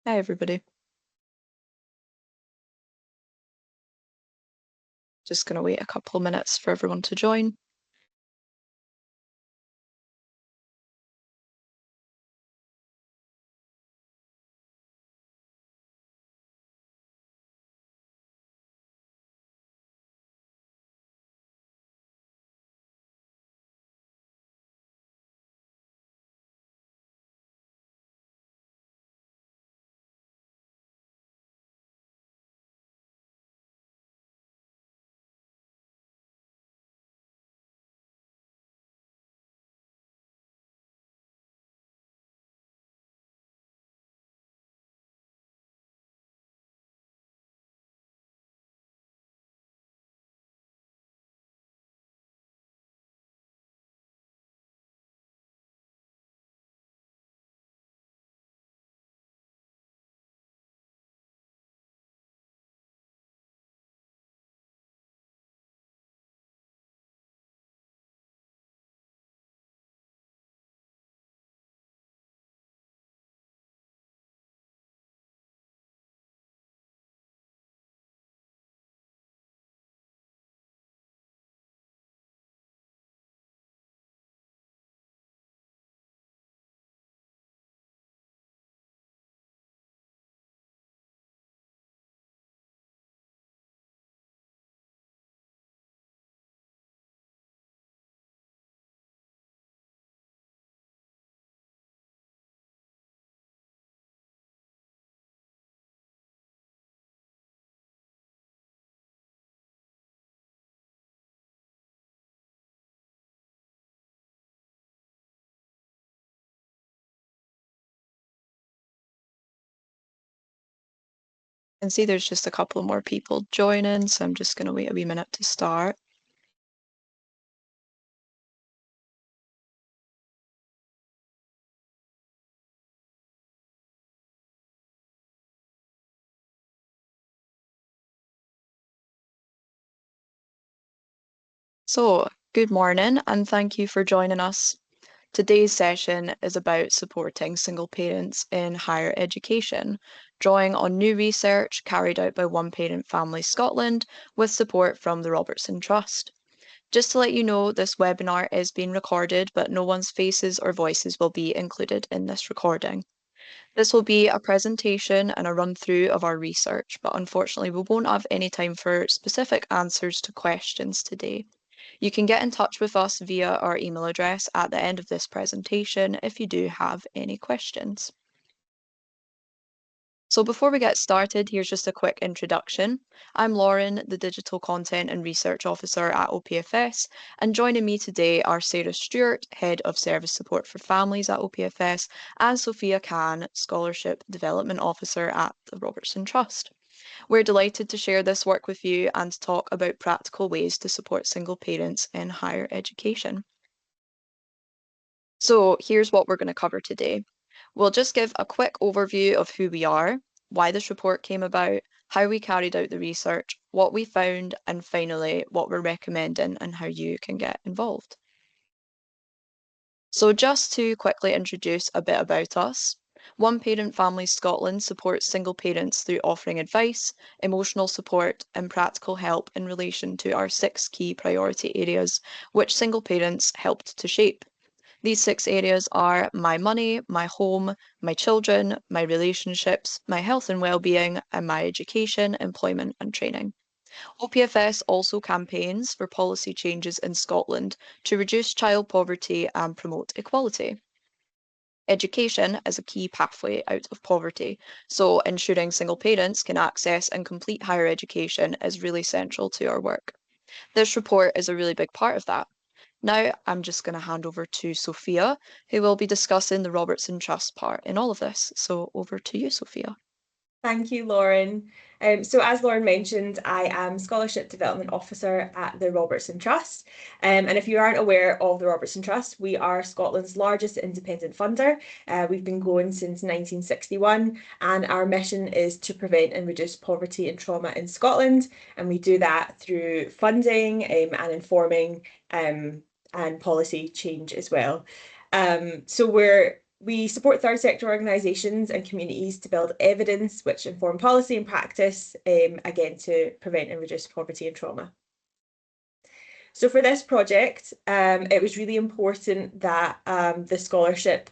Hi, everybody. Just going to wait a couple of minutes for everyone to join. And see there's just a couple more people joining, so I'm just going to wait a wee minute to start. So, good morning, and thank you for joining us. Today's session is about supporting single parents in higher education, drawing on new research carried out by One Parent Families Scotland with support from the Robertson Trust. Just to let you know, this webinar is being recorded, but no one's faces or voices will be included in this recording. This will be a presentation and a run through of our research, but unfortunately we won't have any time for specific answers to questions today. You can get in touch with us via our email address at the end of this presentation if you do have any questions. So before we get started, here's just a quick introduction. I'm Lauren, the Digital Content and Research Officer at OPFS, and joining me today are Sarah Stewart, Head of Service Support for Families at OPFS, and Sophia Khan, Scholarship Development Officer at the Robertson Trust. We're delighted to share this work with you and talk about practical ways to support single parents in higher education. So here's what we're going to cover today. We'll just give a quick overview of who we are, why this report came about, how we carried out the research, what we found, and finally, what we're recommending and how you can get involved. So just to quickly introduce a bit about us, One Parent Families Scotland supports single parents through offering advice, emotional support, and practical help in relation to our 6 key priority areas, which single parents helped to shape. These 6 areas are my money, my home, my children, my relationships, my health and well-being, and my education, employment and training. OPFS also campaigns for policy changes in Scotland to reduce child poverty and promote equality. Education is a key pathway out of poverty, so ensuring single parents can access and complete higher education is really central to our work. This report is a really big part of that. Now I'm just going to hand over to Sophia, who will be discussing the Robertson Trust part in all of this. So over to you, Sophia. Thank you, Lauren. So as Lauren mentioned, I am Scholarship Development Officer at the Robertson Trust. And if you aren't aware of the Robertson Trust, we are Scotland's largest independent funder. We've been going since 1961, and our mission is to prevent and reduce poverty and trauma in Scotland. And we do that through funding and informing and policy change as well. So we're We support third sector organisations and communities to build evidence which inform policy and practice, again, to prevent and reduce poverty and trauma. So for this project, it was really important that the scholarship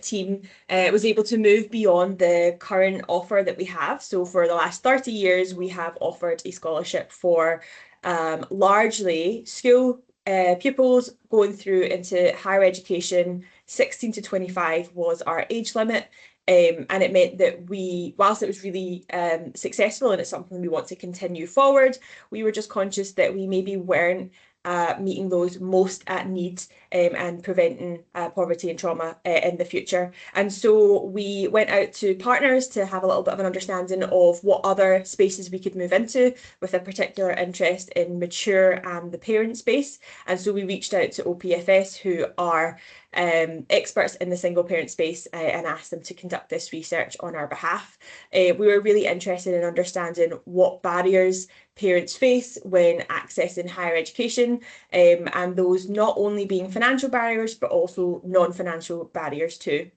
team was able to move beyond the current offer that we have. So for the last 30 years, we have offered a scholarship for largely school pupils going through into higher education. 16 to 25 was our age limit. And it meant that whilst it was really successful and it's something we want to continue forward, we were just conscious that we maybe weren't meeting those most at need and preventing poverty and trauma in the future. And so we went out to partners to have a little bit of an understanding of what other spaces we could move into, with a particular interest in mature and the parent space. And so we reached out to OPFS, who are experts in the single parent space, and asked them to conduct this research on our behalf. We were really interested in understanding what barriers parents face when accessing higher education, and those not only being financial barriers, but also non-financial barriers too.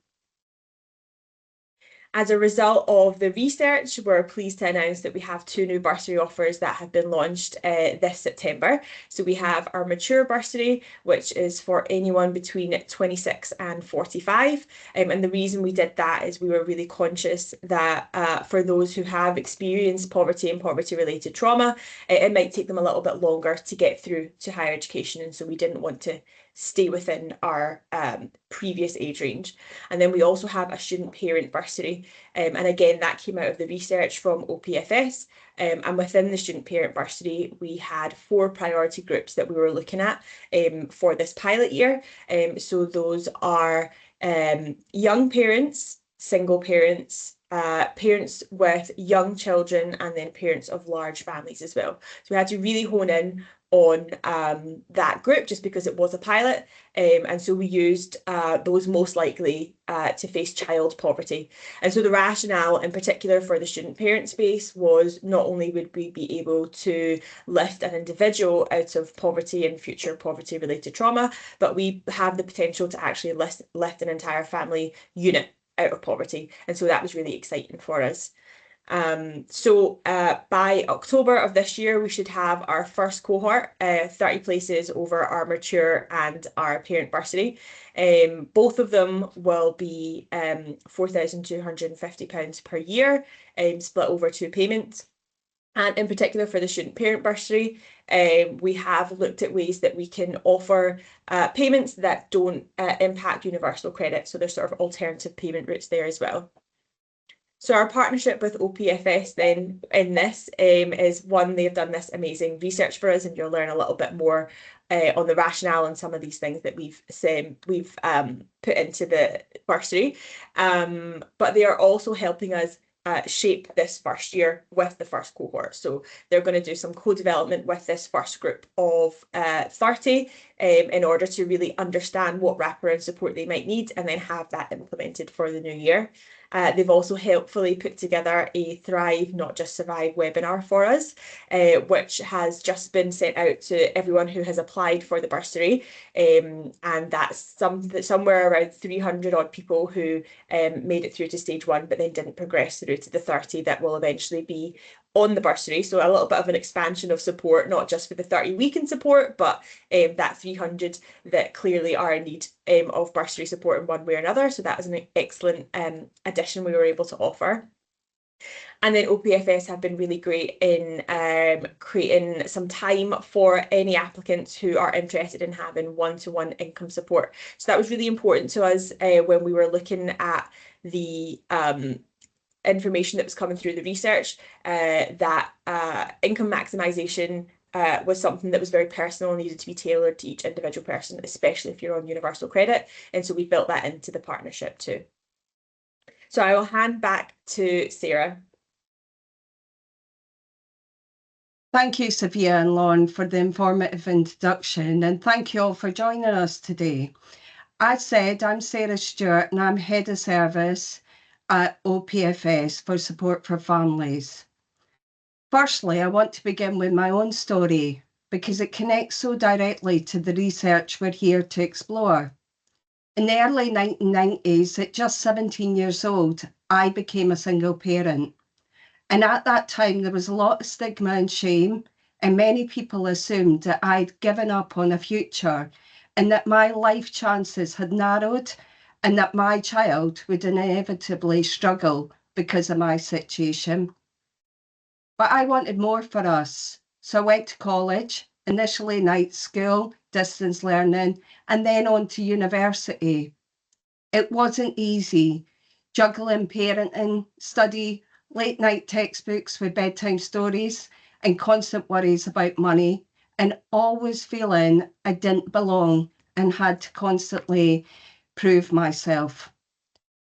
As a result of the research, we're pleased to announce that we have 2 new bursary offers that have been launched this September. So we have our mature bursary, which is for anyone between 26 and 45. And the reason we did that is we were really conscious that for those who have experienced poverty and poverty-related trauma, it might take them a little bit longer to get through to higher education. And so we didn't want to stay within our previous age range. And then we also have a student parent bursary. And again, that came out of the research from OPFS. And within the student parent bursary, we had 4 priority groups that we were looking at for this pilot year. So those are young parents, single parents, parents with young children, and then parents of large families as well. So we had to really hone in on that group just because it was a pilot, and so we used those most likely to face child poverty. And so the rationale in particular for the student parent space was not only would we be able to lift an individual out of poverty and future poverty related trauma, but we have the potential to actually lift an entire family unit out of poverty. And so that was really exciting for us. So by October of this year, we should have our first cohort, 30 places over our mature and our parent bursary. Both of them will be £4,250 per year, split over 2 payments. And in particular for the student parent bursary, we have looked at ways that we can offer payments that don't impact universal credit. So there's sort of alternative payment routes there as well. So our partnership with OPFS then in this is one, they've done this amazing research for us, and you'll learn a little bit more on the rationale and some of these things that we've put into the bursary. But they are also helping us shape this first year with the first cohort. So they're going to do some co-development with this first group of 30 in order to really understand what wraparound support they might need, and then have that implemented for the new year. They've also helpfully put together a Thrive, Not Just Survive webinar for us, which has just been sent out to everyone who has applied for the bursary. And that's somewhere around 300 odd people who made it through to stage 1, but then didn't progress through to the 30 that will eventually be on the bursary. So a little bit of an expansion of support, not just for the 30 we can support, but that 300 that clearly are in need of bursary support in one way or another. So that was an excellent addition we were able to offer. And then OPFS have been really great in creating some time for any applicants who are interested in having one-to-one income support. So that was really important to us when we were looking at the information that was coming through the research, that income maximisation was something that was very personal and needed to be tailored to each individual person, especially if you're on universal credit. And so we built that into the partnership too. So I will hand back to Sarah. Thank you, Sophia and Lauren, for the informative introduction, and thank you all for joining us today. As said, I'm Sarah Stewart and I'm Head of Service at OPFS for Support for Families. Firstly, I want to begin with my own story because it connects so directly to the research we're here to explore. In the early 1990s, at just 17 years old, I became a single parent. And at that time, there was a lot of stigma and shame, and many people assumed that I'd given up on a future and that my life chances had narrowed and that my child would inevitably struggle because of my situation. But I wanted more for us. So I went to college, initially night school, distance learning, and then on to university. It wasn't easy, juggling parenting, study, late night textbooks with bedtime stories, and constant worries about money, and always feeling I didn't belong and had to constantly prove myself.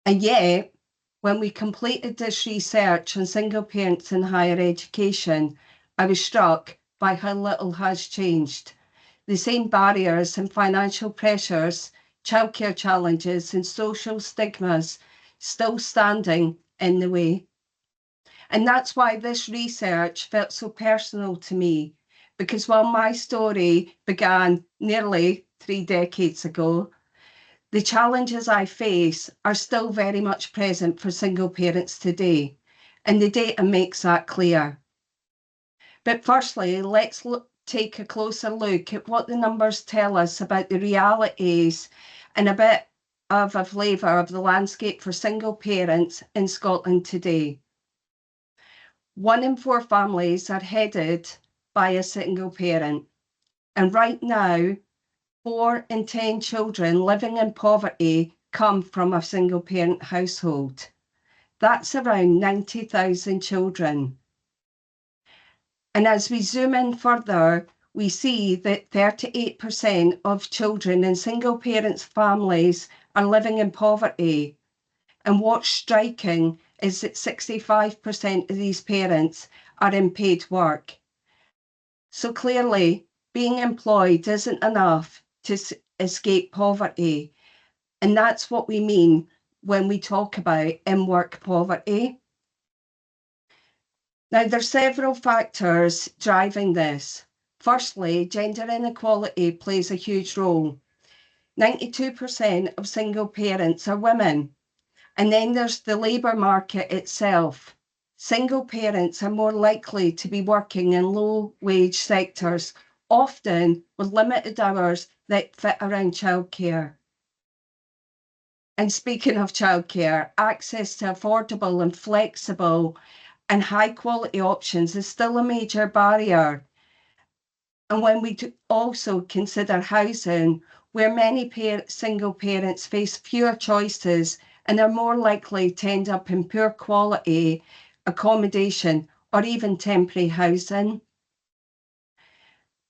And yet, when we completed this research on single parents in higher education, I was struck by how little has changed. The same barriers and financial pressures, childcare challenges, and social stigmas still standing in the way. And that's why this research felt so personal to me, because while my story began nearly 3 decades ago, the challenges I face are still very much present for single parents today, and the data makes that clear. But firstly, let's take a closer look at what the numbers tell us about the realities and a bit of a flavour of the landscape for single parents in Scotland today. 1 in 4 families are headed by a single parent, and right now, 4 in 10 children living in poverty come from a single parent household. That's around 90,000 children. And as we zoom in further, we see that 38% of children in single parents families are living in poverty. And what's striking is that 65% of these parents are in paid work. So clearly, being employed isn't enough to escape poverty. And that's what we mean when we talk about in-work poverty. Now, there's several factors driving this. Firstly, gender inequality plays a huge role. 92% of single parents are women. And then there's the labour market itself. Single parents are more likely to be working in low-wage sectors, often with limited hours that fit around childcare. And speaking of childcare, access to affordable and flexible and high quality options is still a major barrier. And when we also consider housing, where many single parents face fewer choices and are more likely to end up in poor quality accommodation or even temporary housing.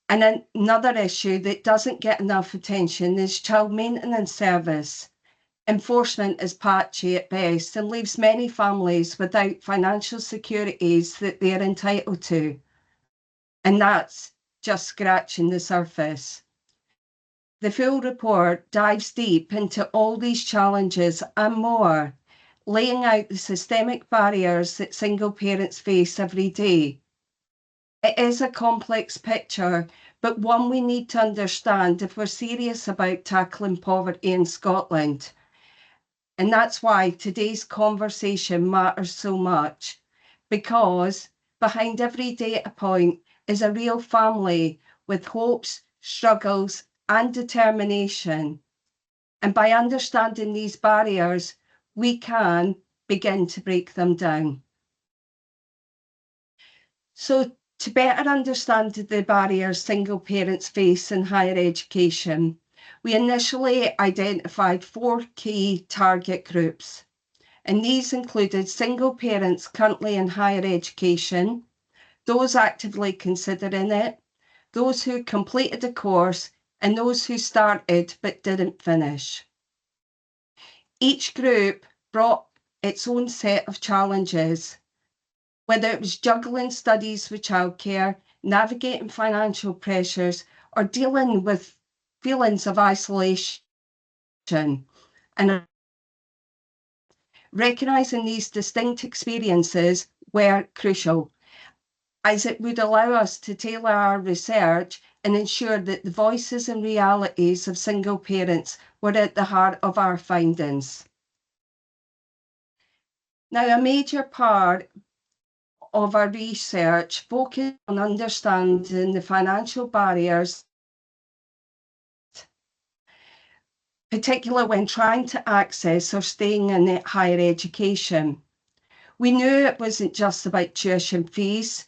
And another issue that doesn't get enough attention is child maintenance service. Enforcement is patchy at best and leaves many families without financial securities that they are entitled to. And that's just scratching the surface. The full report dives deep into all these challenges and more, laying out the systemic barriers that single parents face every day. It is a complex picture, but one we need to understand if we're serious about tackling poverty in Scotland. And that's why today's conversation matters so much, because behind every data point is a real family with hopes, struggles, and determination. And by understanding these barriers, we can begin to break them down. So, to better understand the barriers single parents face in higher education, we initially identified 4 key target groups, and these included single parents currently in higher education, those actively considering it, those who completed the course, and those who started but didn't finish. Each group brought its own set of challenges, whether it was juggling studies with childcare, navigating financial pressures, or dealing with feelings of isolation. And recognising these distinct experiences were crucial. as it would allow us to tailor our research and ensure that the voices and realities of single parents were at the heart of our findings. Now, a major part of our research focused on understanding the financial barriers, particularly when trying to access or staying in higher education. We knew it wasn't just about tuition fees,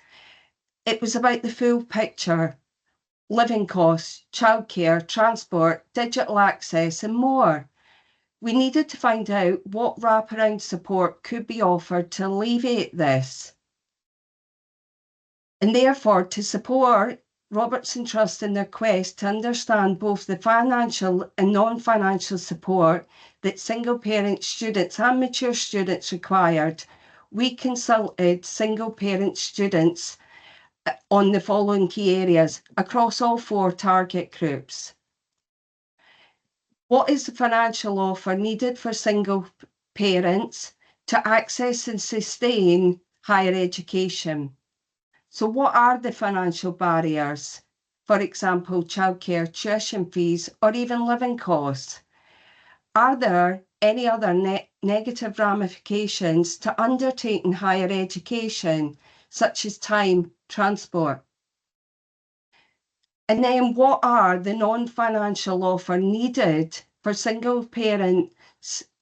it was about the full picture: living costs, childcare, transport, digital access, and more. We needed to find out what wraparound support could be offered to alleviate this. And therefore, to support Robertson Trust in their quest to understand both the financial and non-financial support that single parent students and mature students required, we consulted single parent students on the following key areas across all 4 target groups. What is the financial offer needed for single parents to access and sustain higher education? So what are the financial barriers? For example, childcare, tuition fees, or even living costs? Are there any other negative ramifications to undertaking higher education, such as time, transport? And then what are the non-financial offer needed for single parents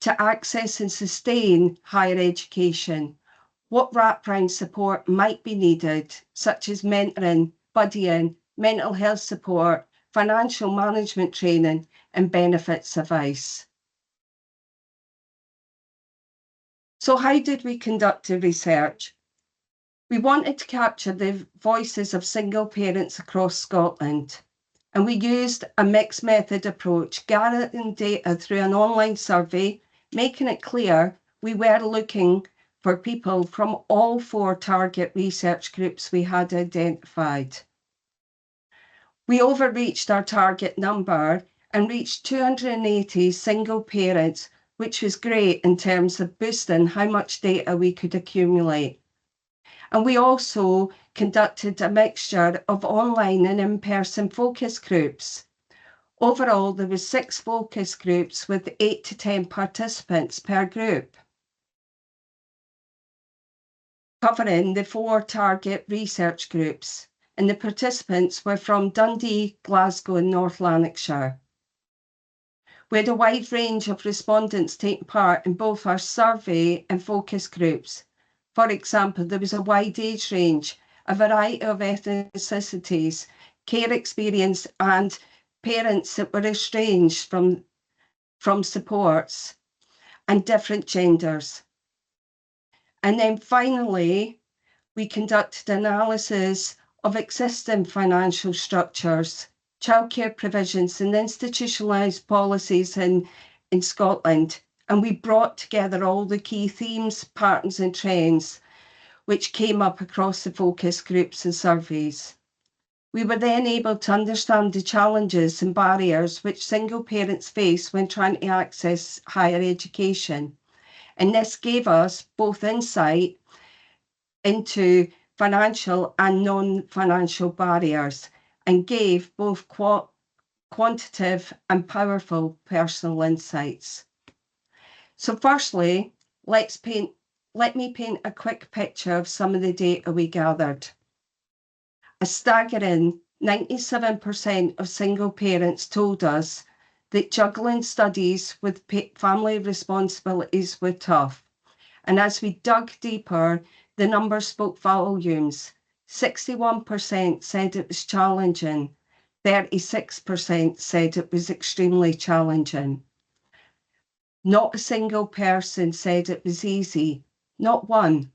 to access and sustain higher education? What wraparound support might be needed, such as mentoring, buddying, mental health support, financial management training, and benefits advice? So how did we conduct the research? We wanted to capture the voices of single parents across Scotland, and we used a mixed method approach, gathering data through an online survey, making it clear we were looking for people from all 4 target research groups we had identified. We overreached our target number and reached 280 single parents, which was great in terms of boosting how much data we could accumulate. And we also conducted a mixture of online and in-person focus groups. Overall, there were 6 focus groups with 8 to 10 participants per group, covering the 4 target research groups, and the participants were from Dundee, Glasgow, and North Lanarkshire. We had a wide range of respondents taking part in both our survey and focus groups. For example, there was a wide age range, a variety of ethnicities, care experience, and parents that were estranged from supports, and different genders. And then finally, we conducted analysis of existing financial structures, childcare provisions, and institutionalised policies in Scotland. And we brought together all the key themes, patterns, and trends which came up across the focus groups and surveys. We were then able to understand the challenges and barriers which single parents face when trying to access higher education. And this gave us both insight into financial and non-financial barriers, and gave both quantitative and powerful personal insights. So firstly, let me paint a quick picture of some of the data we gathered. A staggering 97% of single parents told us that juggling studies with family responsibilities were tough. And as we dug deeper, the numbers spoke volumes. 61% said it was challenging. 36% said it was extremely challenging. Not a single person said it was easy, not one.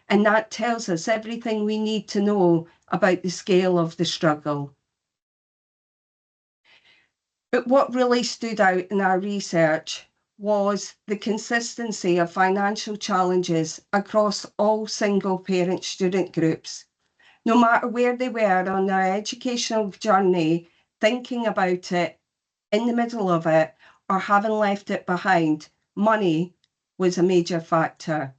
And that tells us everything we need to know about the scale of the struggle. But what really stood out in our research was the consistency of financial challenges across all single parent student groups. No matter where they were on their educational journey, thinking about it, in the middle of it, or having left it behind, money was a major factor.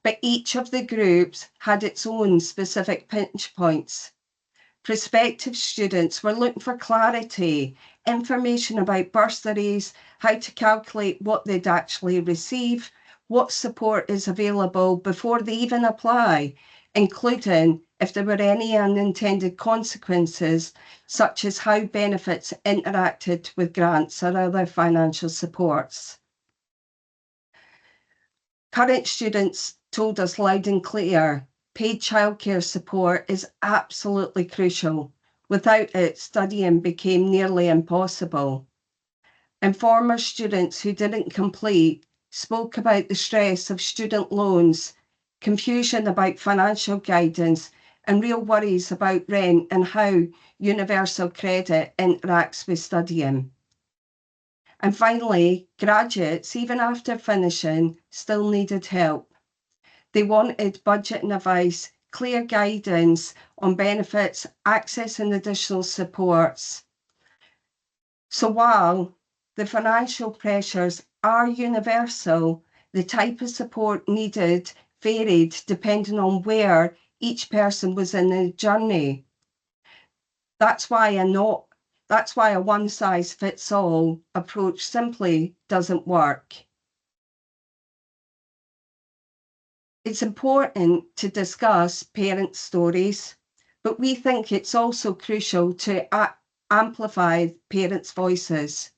but each of the groups had its own specific pinch points. Prospective students were looking for clarity, information about bursaries, how to calculate what they'd actually receive, what support is available before they even apply, including if there were any unintended consequences, such as how benefits interacted with grants or other financial supports. Current students told us loud and clear, paid childcare support is absolutely crucial. Without it, studying became nearly impossible. And former students who didn't complete spoke about the stress of student loans, confusion about financial guidance, and real worries about rent and how universal credit interacts with studying. And finally, graduates, even after finishing, still needed help. They wanted budgeting advice, clear guidance on benefits, access and additional supports. So while the financial pressures are universal, the type of support needed varied depending on where each person was in the journey. That's why a one-size-fits-all approach simply doesn't work. It's important to discuss parent stories, but we think it's also crucial to amplify parents' voices.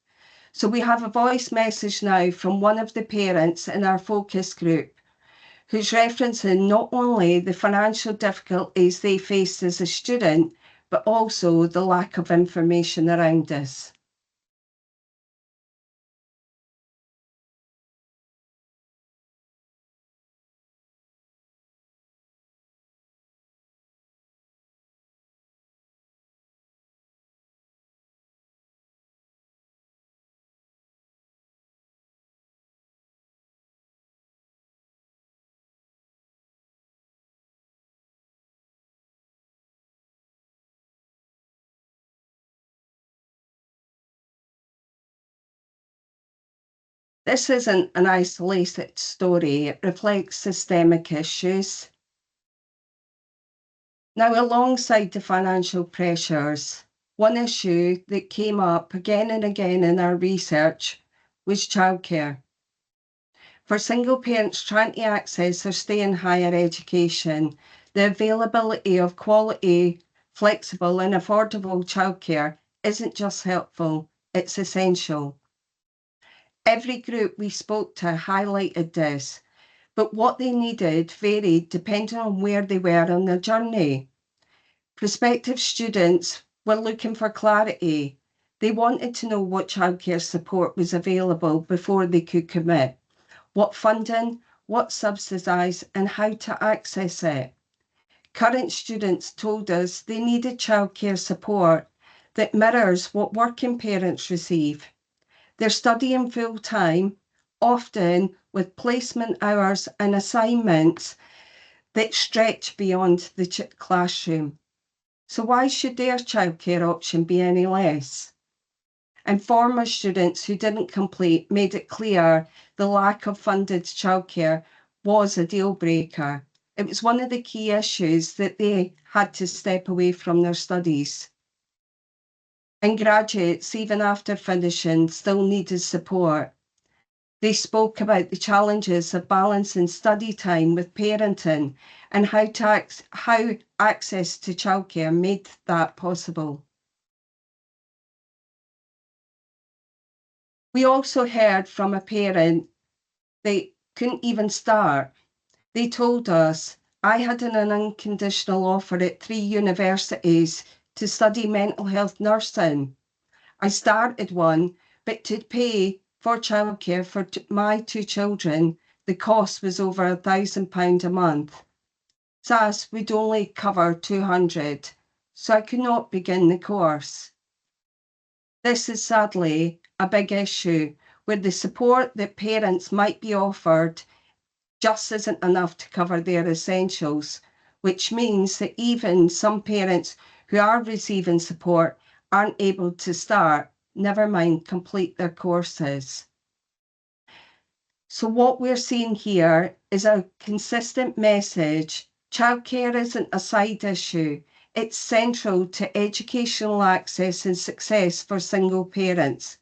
So we have a voice message now from one of the parents in our focus group, who's referencing not only the financial difficulties they faced as a student, but also the lack of information around this. This isn't an isolated story, it reflects systemic issues. Now, alongside the financial pressures, one issue that came up again and again in our research was childcare. For single parents trying to access or stay in higher education, the availability of quality, flexible and affordable childcare isn't just helpful, it's essential. Every group we spoke to highlighted this, but what they needed varied depending on where they were on their journey. Prospective students were looking for clarity. They wanted to know what childcare support was available before they could commit, what funding, what subsidised, and how to access it. Current students told us they needed childcare support that mirrors what working parents receive. They're studying full-time, often with placement hours and assignments that stretch beyond the classroom. So why should their childcare option be any less? And former students who didn't complete made it clear the lack of funded childcare was a deal breaker. It was one of the key issues that they had to step away from their studies. And graduates, even after finishing, still needed support. They spoke about the challenges of balancing study time with parenting and how access to childcare made that possible. We also heard from a parent they couldn't even start. They told us, I had an unconditional offer at 3 universities to study mental health nursing. I started one, but to pay for childcare for my 2 children, the cost was over £1,000 a month. SAS would only cover 200, so I could not begin the course. This is sadly a big issue where the support that parents might be offered just isn't enough to cover their essentials, which means that even some parents who are receiving support aren't able to start, never mind complete their courses. So what we're seeing here is a consistent message. Childcare isn't a side issue. It's central to educational access and success for single parents.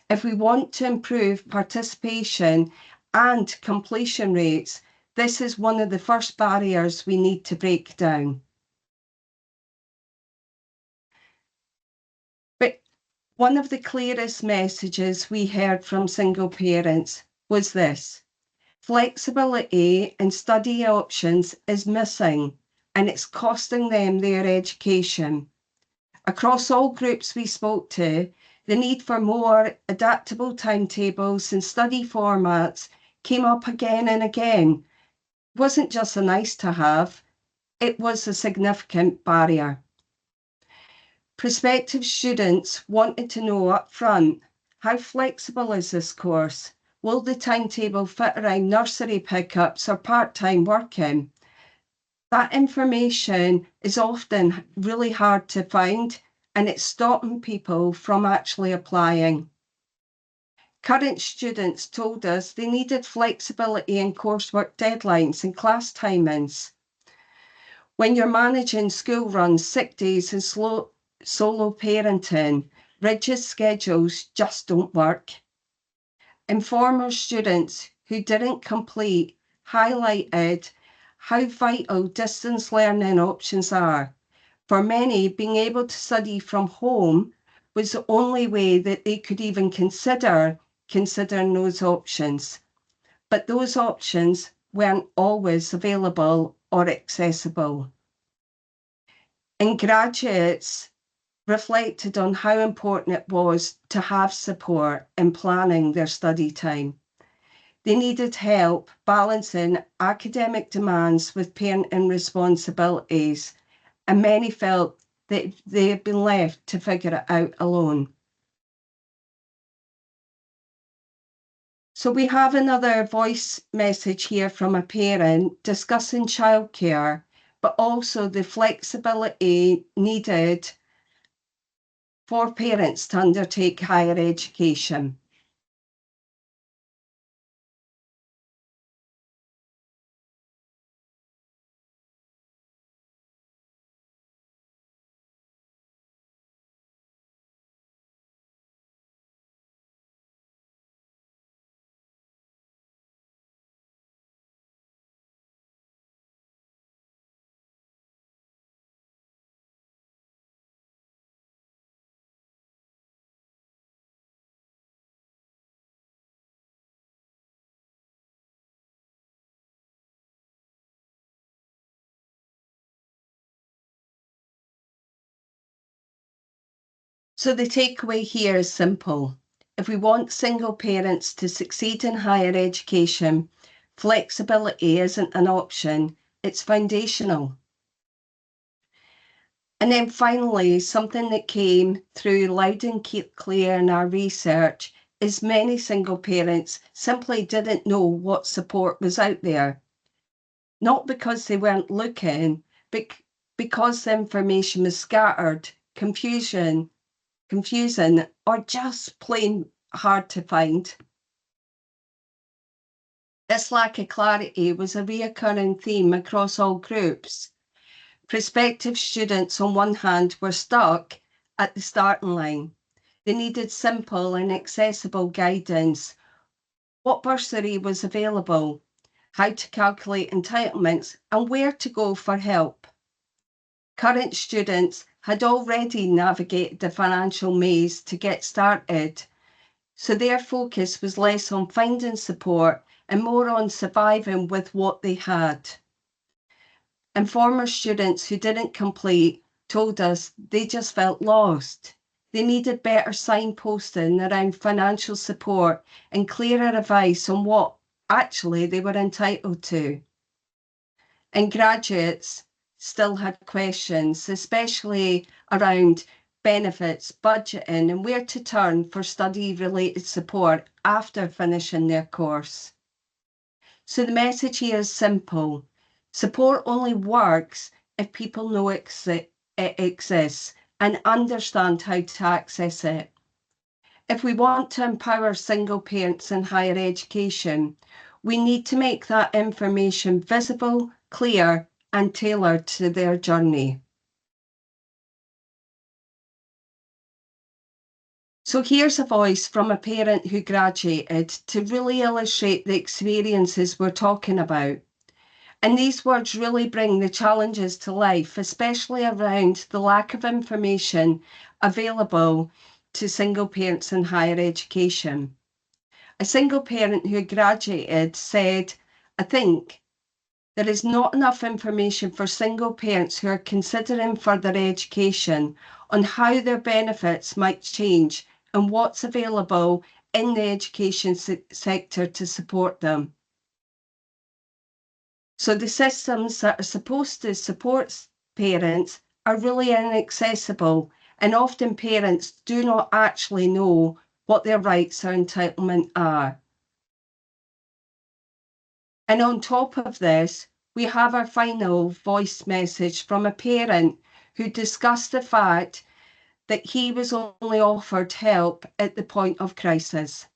If we want to improve participation and completion rates, this is one of the first barriers we need to break down. But one of the clearest messages we heard from single parents was this: flexibility in study options is missing and it's costing them their education. Across all groups we spoke to, the need for more adaptable timetables and study formats came up again and again. It wasn't just a nice to have, it was a significant barrier. Prospective students wanted to know up front, how flexible is this course? Will the timetable fit around nursery pickups or part-time working? That information is often really hard to find, and it's stopping people from actually applying. Current students told us they needed flexibility in coursework deadlines and class timings. When you're managing school runs, sick days and solo parenting, rigid schedules just don't work. And former students who didn't complete highlighted how vital distance learning options are. For many, being able to study from home was the only way that they could even considering those options. But those options weren't always available or accessible. And graduates reflected on how important it was to have support in planning their study time. They needed help balancing academic demands with parenting responsibilities, and many felt that they had been left to figure it out alone. So we have another voice message here from a parent discussing childcare, but also the flexibility needed for parents to undertake higher education. So the takeaway here is simple. If we want single parents to succeed in higher education, flexibility isn't an option, it's foundational. And then finally, something that came through loud and clear in our research is many single parents simply didn't know what support was out there. Not because they weren't looking, but because the information was scattered, confusing, or just plain hard to find. This lack of clarity was a recurring theme across all groups. Prospective students, on one hand, were stuck at the starting line. They needed simple and accessible guidance. What bursary was available, how to calculate entitlements, and where to go for help. Current students had already navigated the financial maze to get started, so their focus was less on finding support and more on surviving with what they had. And former students who didn't complete told us they just felt lost. They needed better signposting around financial support and clearer advice on what actually they were entitled to. And graduates still had questions, especially around benefits, budgeting, and where to turn for study-related support after finishing their course. So the message here is simple. Support only works if people know it exists and understand how to access it. If we want to empower single parents in higher education, we need to make that information visible, clear, and tailored to their journey. So here's a voice from a parent who graduated to really illustrate the experiences we're talking about. And these words really bring the challenges to life, especially around the lack of information available to single parents in higher education. A single parent who graduated said, "I think there is not enough information for single parents who are considering further education on how their benefits might change and what's available in the education sector to support them." So the systems that are supposed to support parents are really inaccessible, and often parents do not actually know what their rights or entitlement are. And on top of this, we have our final voice message from a parent who discussed the fact that he was only offered help at the point of crisis.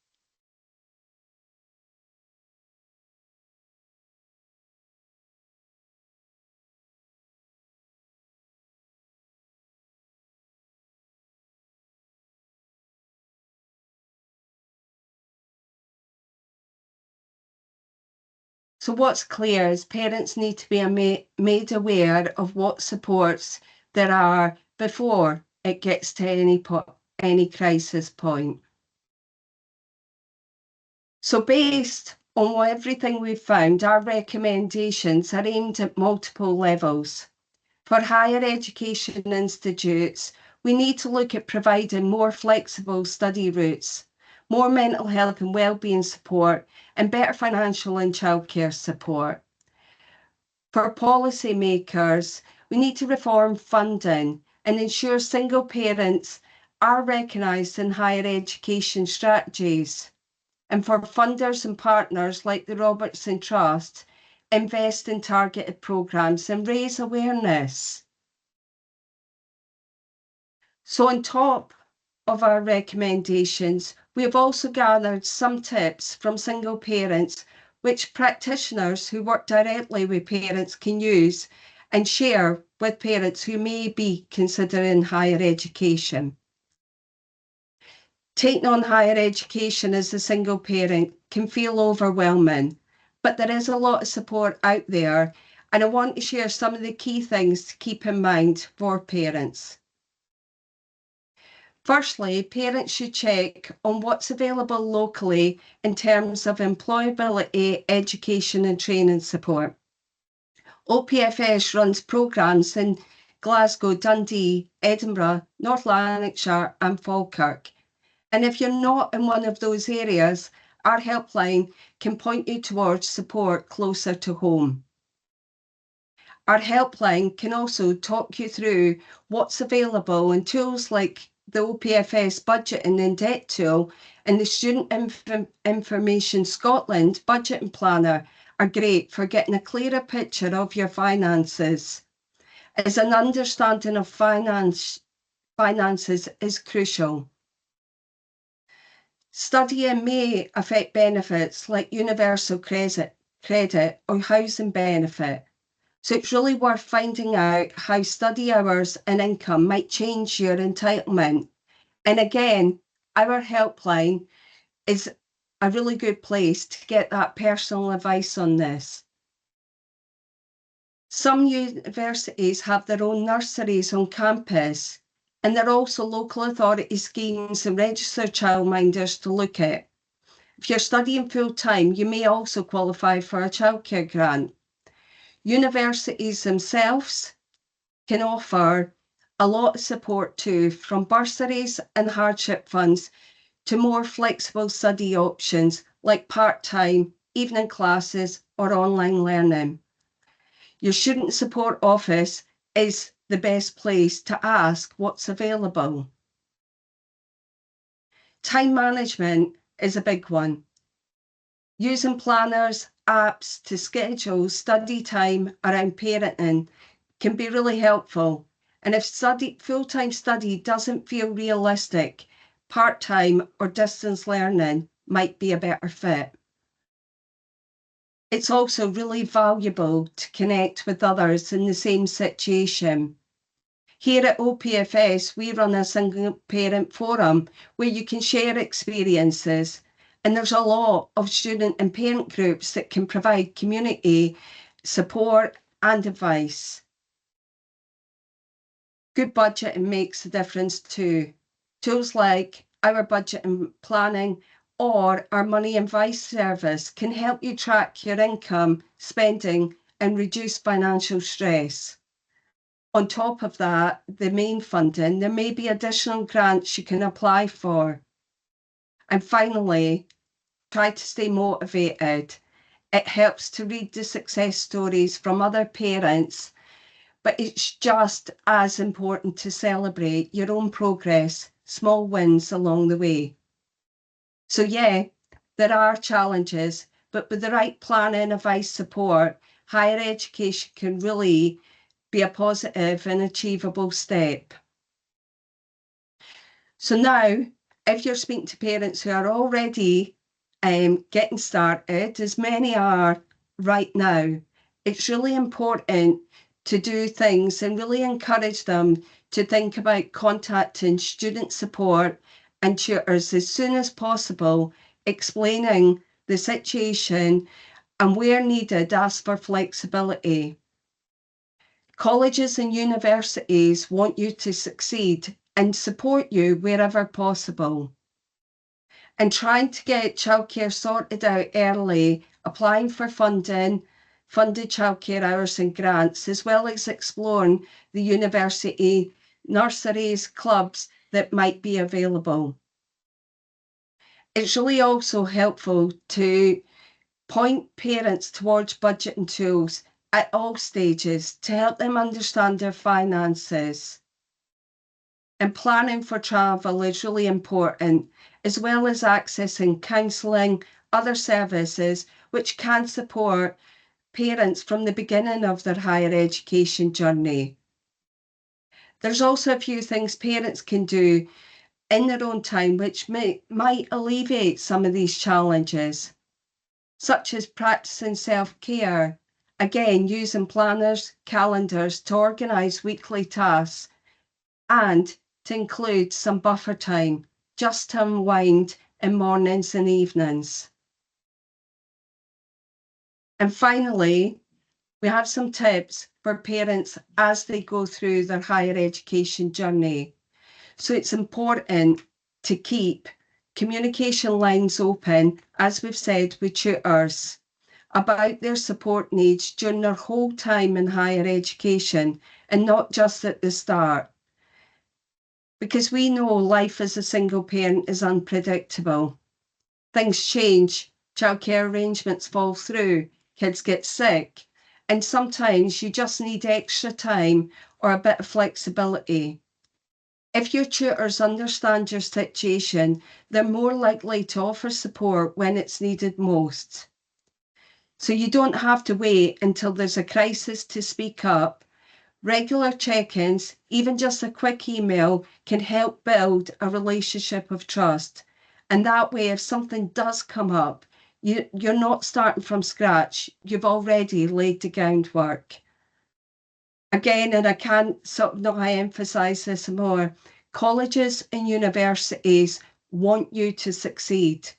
So what's clear is parents need to be made aware of what supports there are before it gets to any crisis point. So based on everything we've found, our recommendations are aimed at multiple levels. For higher education institutes, we need to look at providing more flexible study routes, more mental health and wellbeing support, and better financial and childcare support. For policymakers, we need to reform funding and ensure single parents are recognised in higher education strategies. And for funders and partners like the Robertson Trust, invest in targeted programmes and raise awareness. So on top of our recommendations, we have also gathered some tips from single parents which practitioners who work directly with parents can use and share with parents who may be considering higher education. Taking on higher education as a single parent can feel overwhelming, but there is a lot of support out there, and I want to share some of the key things to keep in mind for parents. Firstly, parents should check on what's available locally in terms of employability, education and training support. OPFS runs programmes in Glasgow, Dundee, Edinburgh, North Lanarkshire and Falkirk. And if you're not in one of those areas, our helpline can point you towards support closer to home. Our helpline can also talk you through what's available, and tools like the OPFS Budgeting and Debt Tool and the Student Information Scotland Budgeting Planner are great for getting a clearer picture of your finances, as an understanding of finances is crucial. Studying may affect benefits like universal credit or housing benefit. So it's really worth finding out how study hours and income might change your entitlement. And again, our helpline is a really good place to get that personal advice on this. Some universities have their own nurseries on campus, and there are also local authority schemes and registered childminders to look at. If you're studying full-time, you may also qualify for a childcare grant. Universities themselves can offer a lot of support too, from bursaries and hardship funds to more flexible study options like part-time, evening classes or online learning. Your student support office is the best place to ask what's available. Time management is a big one. Using planners, apps to schedule study time around parenting can be really helpful. And if full-time study doesn't feel realistic, part-time or distance learning might be a better fit. It's also really valuable to connect with others in the same situation. Here at OPFS, we run a single parent forum where you can share experiences, and there's a lot of student and parent groups that can provide community support and advice. Good budgeting makes a difference too. Tools like our budgeting planning or our money advice service can help you track your income, spending, and reduce financial stress. On top of that, the main funding, there may be additional grants you can apply for. And finally, try to stay motivated. It helps to read the success stories from other parents, but it's just as important to celebrate your own progress, small wins along the way. So yeah, there are challenges, but with the right planning, advice, support, higher education can really be a positive and achievable step. So now, if you're speaking to parents who are already getting started, as many are right now, it's really important to do things and really encourage them to think about contacting student support and tutors as soon as possible, explaining the situation and where needed, ask for flexibility. Colleges and universities want you to succeed and support you wherever possible. And trying to get childcare sorted out early, applying for funding, funded childcare hours and grants, as well as exploring the university nurseries, clubs that might be available. It's really also helpful to point parents towards budgeting tools at all stages to help them understand their finances. And planning for travel is really important, as well as accessing counselling, other services which can support parents from the beginning of their higher education journey. There's also a few things parents can do in their own time which might alleviate some of these challenges, such as practicing self-care, again using planners, calendars to organise weekly tasks, and to include some buffer time just to unwind in mornings and evenings. And finally, we have some tips for parents as they go through their higher education journey. So it's important to keep communication lines open, as we've said, with tutors about their support needs during their whole time in higher education and not just at the start. Because we know life as a single parent is unpredictable. Things change, childcare arrangements fall through, kids get sick, and sometimes you just need extra time or a bit of flexibility. If your tutors understand your situation, they're more likely to offer support when it's needed most. So you don't have to wait until there's a crisis to speak up. Regular check-ins, even just a quick email, can help build a relationship of trust. And that way, if something does come up, you're not starting from scratch. You've already laid the groundwork. Again, and I can't not emphasize this more, colleges and universities want you to succeed,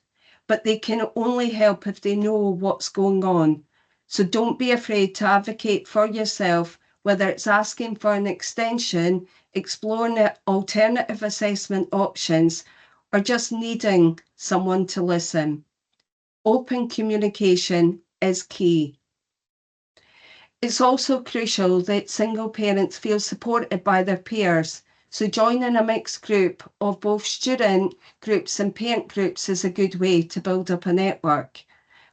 but they can only help if they know what's going on. So don't be afraid to advocate for yourself, whether it's asking for an extension, exploring alternative assessment options, or just needing someone to listen. Open communication is key. It's also crucial that single parents feel supported by their peers. So joining a mixed group of both student groups and parent groups is a good way to build up a network.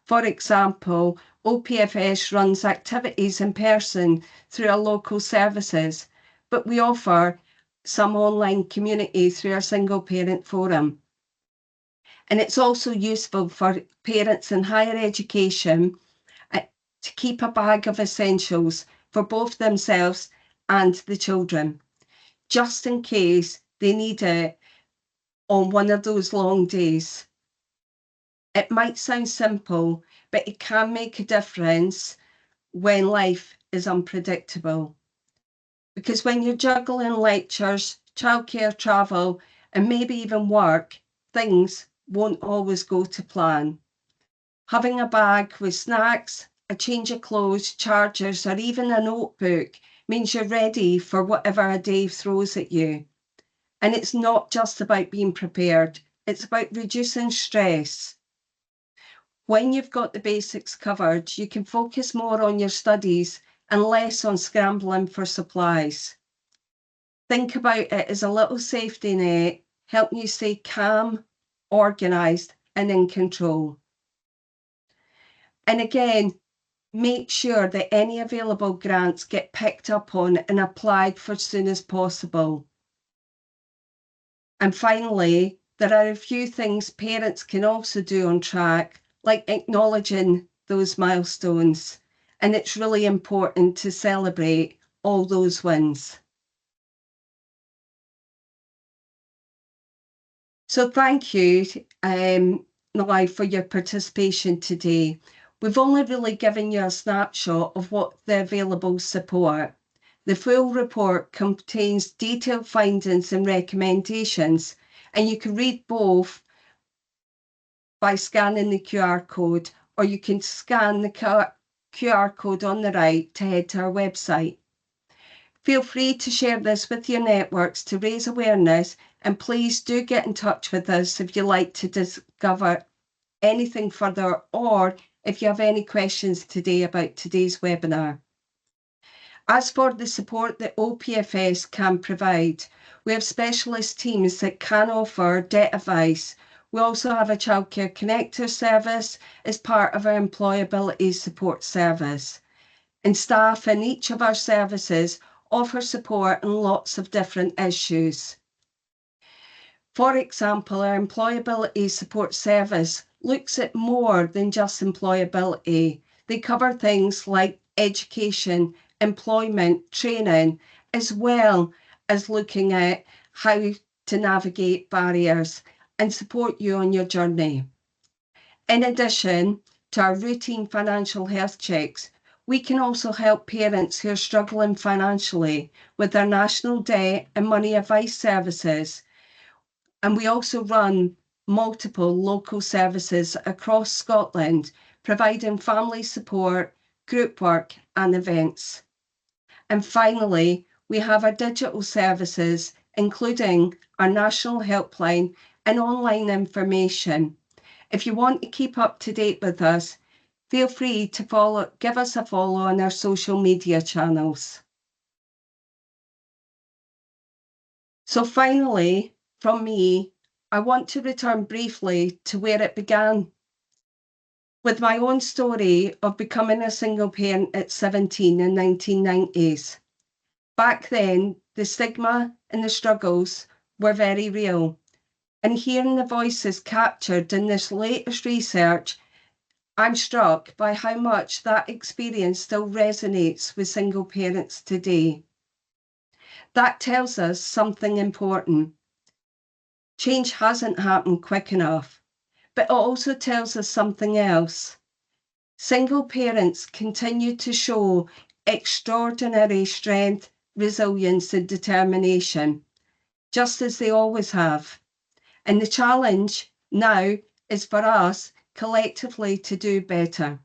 For example, OPFS runs activities in person through our local services, but we offer some online community through our single parent forum. And it's also useful for parents in higher education to keep a bag of essentials for both themselves and the children, just in case they need it on one of those long days. It might sound simple, but it can make a difference when life is unpredictable. Because when you're juggling lectures, childcare, travel, and maybe even work, things won't always go to plan. Having a bag with snacks, a change of clothes, chargers, or even a notebook means you're ready for whatever a day throws at you. And it's not just about being prepared, it's about reducing stress. When you've got the basics covered, you can focus more on your studies and less on scrambling for supplies. Think about it as a little safety net, helping you stay calm, organised, and in control. And again, make sure that any available grants get picked up on and applied for as soon as possible. And finally, there are a few things parents can also do on track, like acknowledging those milestones. And it's really important to celebrate all those wins. So thank you, Nalai, for your participation today. We've only really given you a snapshot of what the available support. The full report contains detailed findings and recommendations, and you can read both by scanning the QR code, or you can scan the QR code on the right to head to our website. Feel free to share this with your networks to raise awareness, and please do get in touch with us if you'd like to discover anything further, or if you have any questions today about today's webinar. As for the support that OPFS can provide, we have specialist teams that can offer debt advice. We also have a childcare connector service as part of our employability support service. And staff in each of our services offer support on lots of different issues. For example, our employability support service looks at more than just employability. They cover things like education, employment, training, as well as looking at how to navigate barriers and support you on your journey. In addition to our routine financial health checks, we can also help parents who are struggling financially with their national debt and money advice services. And we also run multiple local services across Scotland, providing family support, group work, and events. And finally, we have our digital services, including our national helpline and online information. If you want to keep up to date with us, feel free to give us a follow on our social media channels. So finally, from me, I want to return briefly to where it began, with my own story of becoming a single parent at 17 in 1990s. Back then, the stigma and the struggles were very real. And hearing the voices captured in this latest research, I'm struck by how much that experience still resonates with single parents today. That tells us something important. Change hasn't happened quick enough, but it also tells us something else. Single parents continue to show extraordinary strength, resilience, and determination, just as they always have. And the challenge now is for us collectively to do better.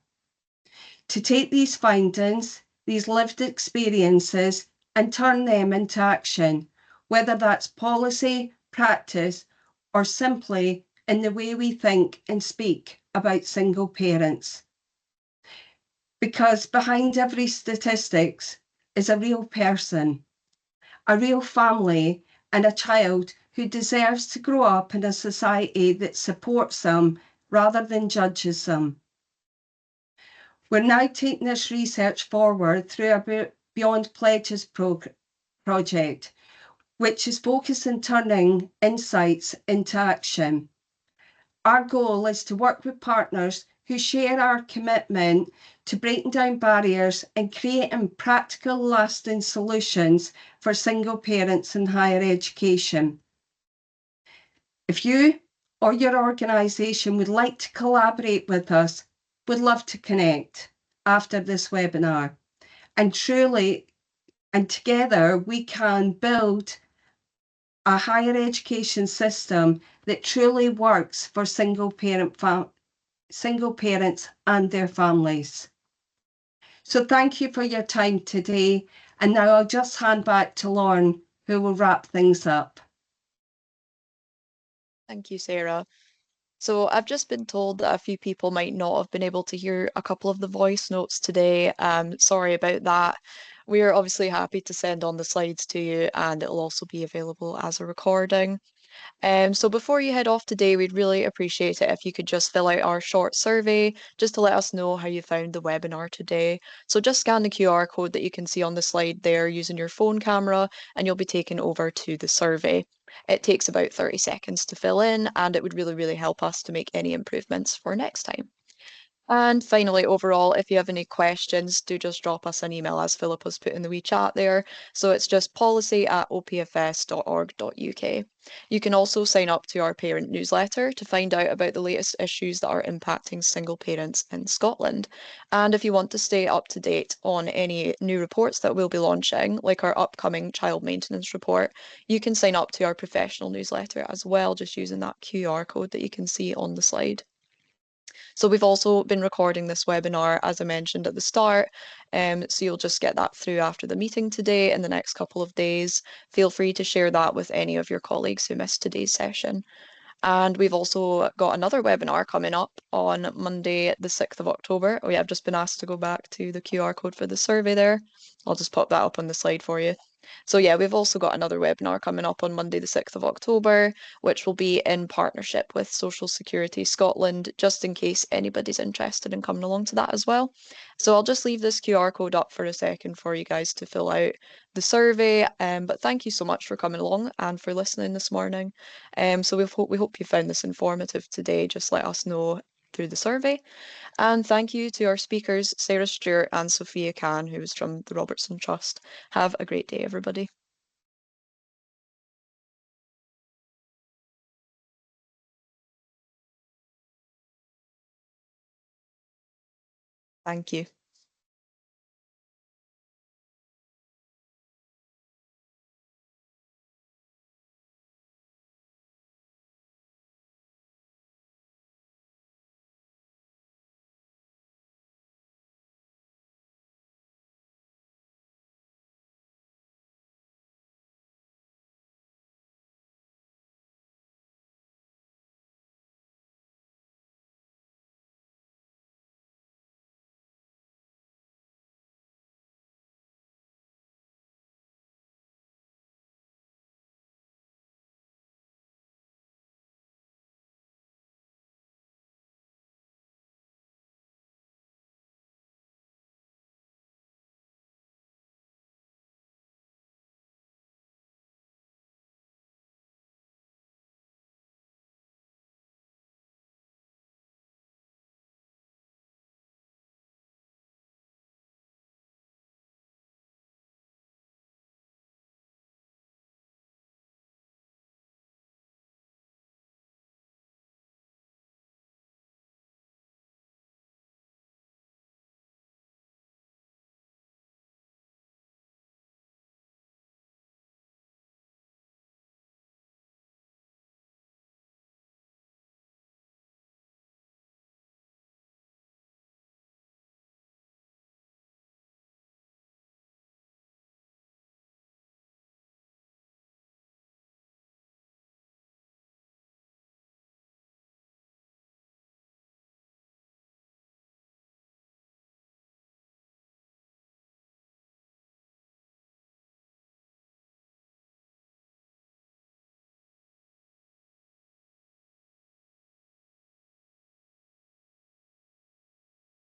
To take these findings, these lived experiences, and turn them into action, whether that's policy, practice, or simply in the way we think and speak about single parents. Because behind every statistics is a real person, a real family, and a child who deserves to grow up in a society that supports them rather than judges them. We're now taking this research forward through our Beyond Pledges project, which is focused on turning insights into action. Our goal is to work with partners who share our commitment to breaking down barriers and creating practical, lasting solutions for single parents in higher education. If you or your organisation would like to collaborate with us, we'd love to connect after this webinar. And together we can build a higher education system that truly works for single parents and their families. So thank you for your time today. And now I'll just hand back to Lauren, who will wrap things up. Thank you, Sarah. So I've just been told that a few people might not have been able to hear a couple of the voice notes today. Sorry about that. We are obviously happy to send on the slides to you, and it'll also be available as a recording. So before you head off today, we'd really appreciate it if you could just fill out our short survey just to let us know how you found the webinar today. So just scan the QR code that you can see on the slide there using your phone camera, and you'll be taken over to the survey. It takes about 30 seconds to fill in, and it would really, really help us to make any improvements for next time. And finally, overall, if you have any questions, do just drop us an email as Philip has put in the wee chat there. So it's just policy@opfs.org.uk. You can also sign up to our parent newsletter to find out about the latest issues that are impacting single parents in Scotland. And if you want to stay up to date on any new reports that we'll be launching, like our upcoming child maintenance report, you can sign up to our professional newsletter as well, just using that QR code that you can see on the slide. So we've also been recording this webinar, as I mentioned at the start, so you'll just get that through after the meeting today in the next couple of days. Feel free to share that with any of your colleagues who missed today's session. And we've also got another webinar coming up on Monday, the 6th of October. Oh yeah, I've just been asked to go back to the QR code for the survey there. I'll just pop that up on the slide for you. So yeah, we've also got another webinar coming up on Monday, the 6th of October, which will be in partnership with Social Security Scotland, just in case anybody's interested in coming along to that as well. So I'll just leave this QR code up for a second for you guys to fill out the survey. But thank you so much for coming along and for listening this morning. So we hope you found this informative today. Just let us know through the survey. And thank you to our speakers, Sarah Stewart and Sophia Kahn, who was from the Robertson Trust. Have a great day, everybody. Thank you.